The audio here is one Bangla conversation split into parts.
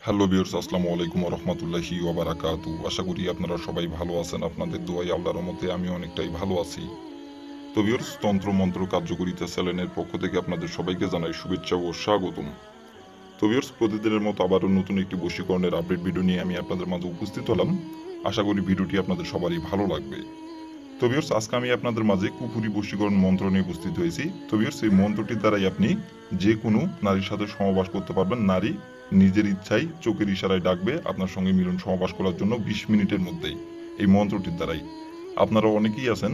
হ্যালো ভিউয়ার্স, আসসালামু আলাইকুম ওয়া রাহমাতুল্লাহি ওয়া বারাকাতু। আশা করি আপনারা সবাই ভালো আছেন। আপনাদের দোয়ায় আল্লাহর রহমতে আমি অনেকটাই ভালো আছি। তো ভিউয়ার্স, তন্ত্র মন্ত্র কার্যকরিতা চ্যানেলের পক্ষ থেকে আপনাদের সবাইকে জানাই শুভেচ্ছা ও স্বাগতম। তো ভিউয়ার্স, প্রতিদিনের মতো আবারও নতুন একটি বশীকরণের আপডেট ভিডিও নিয়ে আমি আপনাদের মাঝে উপস্থিত হলাম। আশা করি ভিডিওটি আপনাদের সবারই ভালো লাগবে। তো ভিউয়ার্স, আজকে আমি আপনাদের মাঝে কুফুরি বশীকরণ মন্ত্র নিয়ে উপস্থিত হয়েছি। তো ভিউয়ার্স, এই মন্ত্রটির দ্বারাই আপনি যে কোনো নারীর সাথে সহবাস করতে পারবেন। নারী নিজের ইচ্ছায় চোখের ইশারায় ডাকবে আপনার সঙ্গে মিলন সহবাস করার জন্য 20 মিনিটের মধ্যেই, এই মন্ত্রটির দ্বারাই। আপনারা অনেকেই আছেন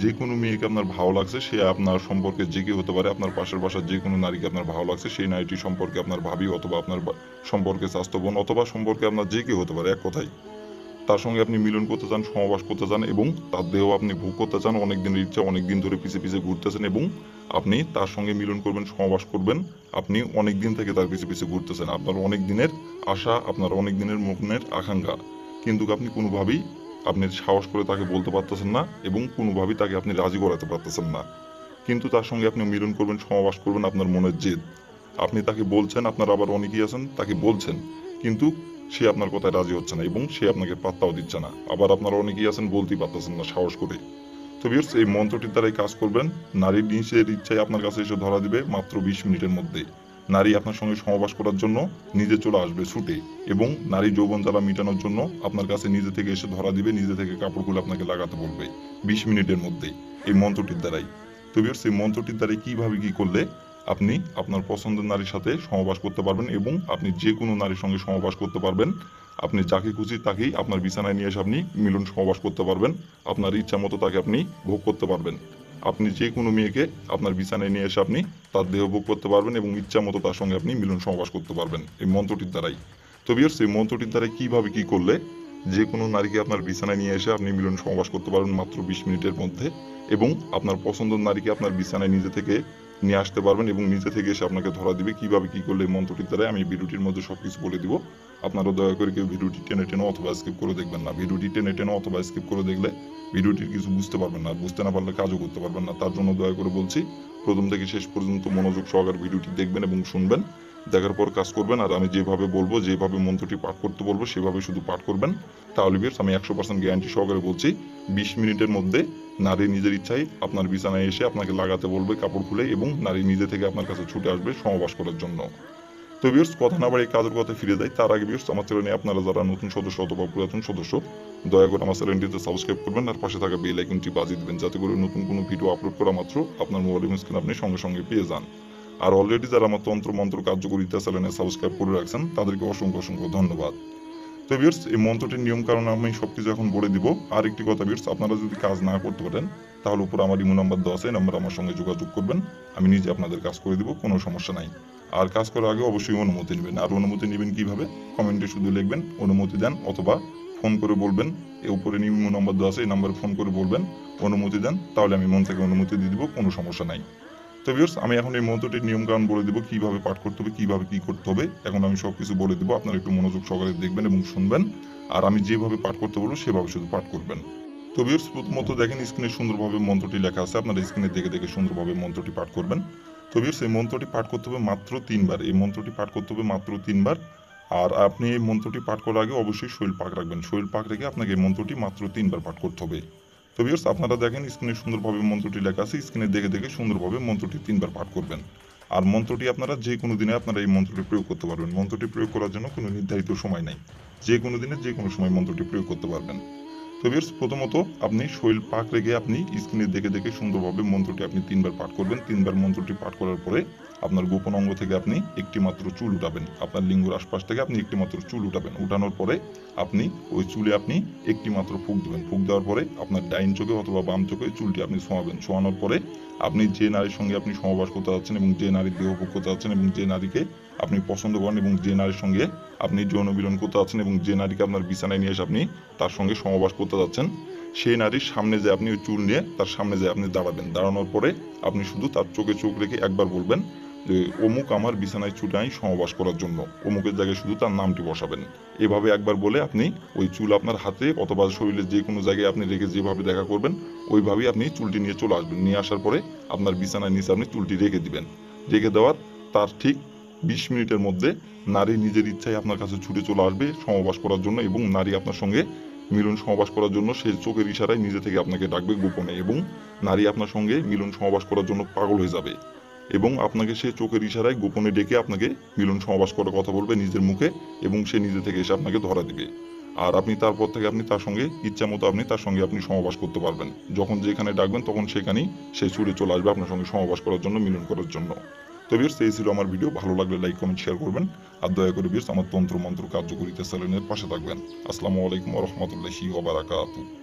যে কোনো মেয়েকে আপনার ভালো লাগছে, সে আপনার সম্পর্কে যে কেউ হতে পারে। আপনার পাশের বাসার যে কোনো নারীকে আপনার ভালো লাগছে, সেই নারীটি সম্পর্কে আপনার ভাবি অথবা আপনার সম্পর্কে স্বাস্থ্য বোন অথবা সম্পর্কে আপনার যে কেউ হতে পারে। এক কথায় তার সঙ্গে আপনি মিলন করতে চান, সহবাস করতে চান এবং তার দেহ আপনি ভোগ করতে চান। অনেক দিনের ইচ্ছা, অনেক দিন ধরে পিছে পিছে ঘুরতেছেন এবং আপনি তার সঙ্গে মিলন করবেন, সহবাস করবেন। আপনি অনেক দিন থেকে তার পিছে পিছে ঘুরতেছেন। আপনার অনেক দিনের আশা, আপনার অনেক দিনের মনের আকাঙ্ক্ষা, কিন্তু আপনি কোনোভাবেই আপনি সাহস করে তাকে বলতে পারতেছেন না এবং কোনোভাবেই তাকে আপনি রাজি করাতে পারতেছেন না। কিন্তু তার সঙ্গে আপনি মিলন করবেন, সহবাস করবেন, আপনার মনের জেদ। আপনি তাকে বলছেন, আপনার আবার অনেকেই আছেন তাকে বলছেন, কিন্তু সে আপনার কথায় রাজি হচ্ছে না এবং সে আপনাকে পাত্তাও দিচ্ছে না। আবার আপনার অনেকেই আছেন বলতেই পারতেছেন না সাহস করে। তো ভিউয়ার্স, এই মন্ত্রটির দ্বারাই কাজ করবেন। নারীর নিজের ইচ্ছায় আপনার কাছে এসে ধরা দিবে মাত্র 20 মিনিটের মধ্যে। নারী আপনার সঙ্গে সহবাস করার জন্য নিজে চলে আসবে ছুটে এবং নারী যৌবন জ্বালা মেটানোর জন্য আপনার কাছে নিজে থেকে এসে ধরা দিবে, নিজে থেকে কাপড় খুলে আপনাকে লাগাতে বলবে 20 মিনিটের মধ্যেই, এই মন্ত্রটির দ্বারাই। তো ভিউয়ার্স, এই মন্ত্রটির দ্বারাই কিভাবে কি করলে আপনি আপনার পছন্দের নারীর সাথে সহবাস করতে পারবেন এবং আপনি যে কোনো নারীর সঙ্গে সহবাস করতে পারবেন। আপনি যাকে খুশি তাকেই আপনার বিছানায় নিয়ে এসে আপনি মিলন সহবাস করতে পারবেন। আপনার ইচ্ছা মতো তাকে আপনি ভোগ করতে পারবেন। আপনি যে কোনো মেয়েকে আপনার বিছানায় নিয়ে এসে আপনি তার দেহ ভোগ করতে পারবেন এবং ইচ্ছা মতো তার সঙ্গে আপনি মিলন সহবাস করতে পারবেন এই মন্ত্রটির দ্বারাই। তো ভিউয়ার্স, এই মন্ত্রটির দ্বারাই কিভাবে কি করলে যে কোনো নারীকে আপনার বিছানায় নিয়ে এসে আপনি মিলন সহবাস করতে পারবেন মাত্র 20 মিনিটের মধ্যে এবং আপনার পছন্দের নারীকে আপনার বিছানায় নিজে থেকে নিয়ে আসতে পারবেন এবং নিজে থেকে এসে আপনাকে ধরা দিবে। কিভাবে কি করলে এই মন্ত্রটির দ্বারা আমি ভিডিওটির মধ্যে সবকিছু বলে দিব। আপনারা দয়া করে কেউ ভিডিওটি টেনে টেনে অথবা স্কিপ করে দেখবেন না। ভিডিওটি টেনে টেনে অথবা স্কিপ করে দেখলে ভিডিওটির কিছু বুঝতে পারবেন না, বুঝতে না পারলে কাজও করতে পারবেন না। তার জন্য দয়া করে বলছি, প্রথম থেকে শেষ পর্যন্ত মনোযোগ সহকারে ভিডিওটি দেখবেন এবং শুনবেন। দেখার পর কাজ করবেন। আর আমি যেভাবে বলবো, যেভাবে মন্ত্রটি পাঠ করতে বলবো সেভাবে শুধু পাঠ করবেন। তাহলে ভিউয়ার্স, আমি 100% গ্যারান্টি সহকারে বলছি 20 মিনিটের মধ্যে নারী নিজের ইচ্ছায় আপনার বিছানায় এসে আপনাকে লাগাতে বলবে কাপড় খুলে এবং নারী নিজে থেকে আপনার কাছে ছুটে আসবে সহবাস করার জন্য। তো ভিউয়ার্স, কথা না বাড়িয়ে কাজের কথায় ফিরে যাই। তার আগে ভিউয়ার্স, আমার চ্যানেলে আপনারা যারা নতুন সদস্য অথবা পুরাতন সদস্য, দয়া করে আমার চ্যানেলটিতে সাবস্ক্রাইব করবেন আর পাশে থাকা বেল আইকনটি বাজিয়ে দিবেন, যাতে করে নতুন কোনো ভিডিও আপলোড করা মাত্র আপনার মোবাইল স্ক্রিনে আপনি সঙ্গে সঙ্গে পেয়ে যান। আর অলরেডি যারা আমার তন্ত্র মন্ত্র কার্যকরিতা চ্যানেলে সাবস্ক্রাইব করে রাখছেন তাদেরকে অসংখ্য অসংখ্য ধন্যবাদ। তো ভিউয়ার্স, এই মন্ত্রটির নিয়ম কারণ আমি সবকিছু এখন বলে দিব। আর একটি কথা ভিউয়ার্স, আপনারা যদি কাজ না করতে পারেন তাহলে উপর আমার ইমো নাম্বার দেওয়া আছে, এই নাম্বার আমার সঙ্গে যোগাযোগ করবেন। আমি নিজে আপনাদের কাজ করে দিব, কোনো সমস্যা নাই। আর কাজ করার আগে অবশ্যই অনুমতি নেবেন। আর অনুমতি নেবেন কিভাবে? কমেন্টে শুধু লিখবেন অনুমতি দেন অথবা ফোন করে বলবেন। এই উপরে ইমো নাম্বার দেওয়া আছে, এই নাম্বারে ফোন করে বলবেন অনুমতি দেন, তাহলে আমি মন থেকে অনুমতি দিয়ে দিব, কোনো সমস্যা নাই। তো ভিউয়ার্স, আমি এখন এই মন্ত্রটির নিয়ম কানুন বলে দিব, কিভাবে পাঠ করতে হবে, কিভাবে কি করতে হবে। এখন আমি সবকিছু বলে দিব, আপনারা একটু মনোযোগ সহকারে দেখবেন এবং শুনবেন। আর আমি যেভাবে পাঠ করতে বলবো সেভাবে শুধু পাঠ করবেন। তো ভিউয়ার্স, প্রথমত দেখেন স্ক্রিনে সুন্দরভাবে মন্ত্রটি লেখা আছে, আপনারা স্ক্রিনে দেখে দেখে সুন্দরভাবে মন্ত্রটি পাঠ করবেন। তো ভিউয়ার্স, এই মন্ত্রটি পাঠ করতে হবে মাত্র 3বার। এই মন্ত্রটি পাঠ করতে হবে মাত্র 3বার। আর আপনি এই মন্ত্রটি পাঠ করার আগে অবশ্যই শরীর পাক রাখবেন। শরীর পাক রেখে আপনাকে এই মন্ত্রটি মাত্র 3বার পাঠ করতে হবে। তো ভিউয়ার্স, আপনারা দেখেন স্ক্রিনে সুন্দরভাবে মন্ত্রটি লেখা আছে, স্ক্রিনে দেখে দেখে সুন্দরভাবে মন্ত্রটি 3বার পাঠ করবেন। আর মন্ত্রটি আপনারা যে কোনো দিনে আপনারা এই মন্ত্রটি প্রয়োগ করতে পারবেন। মন্ত্রটি প্রয়োগ করার জন্য কোনো নির্ধারিত সময় নাই, যে কোনো দিনে যে কোনো সময় মন্ত্রটি প্রয়োগ করতে পারবেন। তো ভিউয়ার্স, প্রথমত আপনি শরীর পাক রেখে আপনি স্ক্রিনে দেখে দেখে সুন্দরভাবে মন্ত্রটি আপনি 3বার পাঠ করবেন। 3বার মন্ত্রটি পাঠ করার পরে আপনার গোপন অঙ্গ থেকে আপনি একটি মাত্র চুল উঠাবেন। আপনার লিঙ্গর আশপাশ থেকে আপনি একটি মাত্র চুল উঠাবেন। উঠানোর পরে আপনি ওই চুলে আপনি একটি মাত্র ফুঁক দেবেন। ফুঁক দেওয়ার পরে আপনার ডাইন চোখে অথবা বাম চোখে চুলটি আপনি ছোঁয়াবেন। ছোঁয়ানোর পরে আপনি যে নারীর সঙ্গে আপনি সহবাস করতে যাচ্ছেন এবং যে নারীর দেহ ভোগ করতে যাচ্ছেন এবং যে নারীকে আপনি পছন্দ করেন এবং যে নারীর সঙ্গে আপনি যৌন মিলন করতে যাচ্ছেন এবং যে নারীকে আপনার বিছানায় নিয়ে এসে আপনি তার সঙ্গে সহবাস করতে যাচ্ছেন, সেই নারীর সামনে যে আপনি ওই চুল নিয়ে তার সামনে যে আপনি দাঁড়াবেন। দাঁড়ানোর পরে আপনি শুধু তার চোখে চোখ রেখে একবার বলবেন যে অমুক আমার বিছানায় ছুটে আই সহবাস করার জন্য। অমুকের জায়গায় শুধু তার নামটি বসাবেন। এভাবে একবার বলে আপনি ওই চুল আপনার হাতে অথবা শরীরের যে কোনো জায়গায় আপনি রেখে যেভাবে দেখা করবেন ওইভাবেই আপনি চুলটি নিয়ে চলে আসবেন। নিয়ে আসার পরে আপনার বিছানার নিচে আপনি চুলটি রেখে দিবেন। রেখে দেওয়ার তার ঠিক 20 মিনিটের মধ্যে নারী নিজের ইচ্ছায় আপনার কাছে ছুটে চলে আসবে সহবাস করার জন্য, এবং নারী আপনার সঙ্গে মিলন সহবাস করার জন্য সে চোখের ইশারায় নিজে থেকে আপনাকে ডাকবে গোপনে, এবং নারী আপনার সঙ্গে মিলন সহবাস করার জন্য পাগল হয়ে যাবে, এবং আপনাকে সে চোখের ইশারায় গোপনে ডেকে আপনাকে মিলন সহবাস করার কথা বলবে নিজের মুখে, এবং সে নিজে থেকে এসে আপনাকে ধরা দিবে। আর আপনি তারপর থেকে আপনি তার সঙ্গে ইচ্ছা মতো তার সঙ্গে আপনি সহবাস করতে পারবেন। যখন যেখানে ডাকবেন তখন সেখানেই সে ছুটে চলে আসবে আপনার সঙ্গে সহবাস করার জন্য, মিলন করার জন্য। তো ভিউয়ার্স, এই ছিল আমার ভিডিও। ভালো লাগলে লাইক কমেন্ট শেয়ার করবেন, আর দয়া করে ভিউয়ার্স আমার তন্ত্র মন্ত্র কার্যকরিতা চ্যানেলের পাশে থাকবেন। আসসালামু আলাইকুম ওয়া রাহমাতুল্লাহি ওয়া বারাকাতুহু।